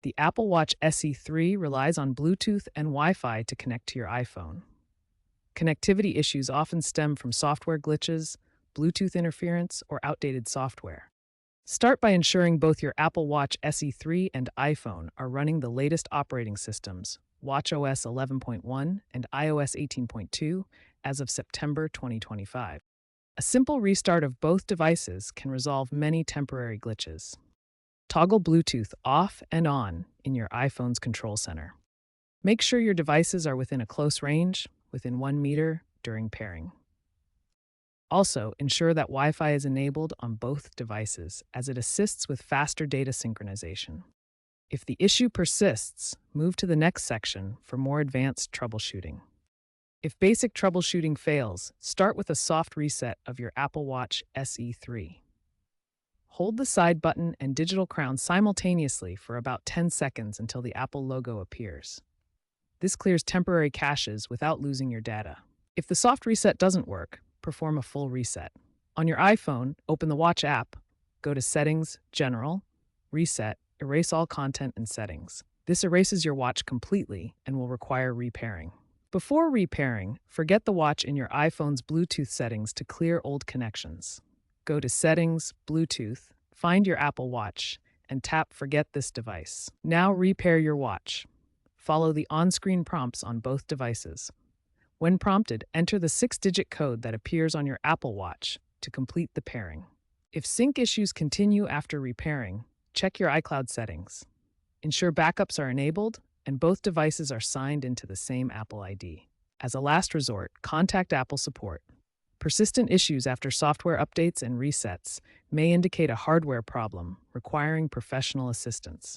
The Apple Watch SE3 relies on Bluetooth and Wi-Fi to connect to your iPhone. Connectivity issues often stem from software glitches, Bluetooth interference, or outdated software. Start by ensuring both your Apple Watch SE3 and iPhone are running the latest operating systems, watchOS 11.1 and iOS 18.2, as of September 2025. A simple restart of both devices can resolve many temporary glitches. Toggle Bluetooth off and on in your iPhone's control center. Make sure your devices are within a close range, within 1 meter, during pairing. Also, ensure that Wi-Fi is enabled on both devices, as it assists with faster data synchronization. If the issue persists, move to the next section for more advanced troubleshooting. If basic troubleshooting fails, start with a soft reset of your Apple Watch SE3. Hold the side button and digital crown simultaneously for about 10 seconds until the Apple logo appears. This clears temporary caches without losing your data. If the soft reset doesn't work, perform a full reset. On your iPhone, open the Watch app, go to Settings, General, Reset, Erase all content and settings. This erases your watch completely and will require repairing. Before repairing, forget the watch in your iPhone's Bluetooth settings to clear old connections. Go to Settings, Bluetooth, find your Apple Watch, and tap Forget this device. Now repair your watch. Follow the on-screen prompts on both devices. When prompted, enter the 6-digit code that appears on your Apple Watch to complete the pairing. If sync issues continue after repairing, check your iCloud settings. Ensure backups are enabled and both devices are signed into the same Apple ID. As a last resort, contact Apple support. Persistent issues after software updates and resets may indicate a hardware problem requiring professional assistance.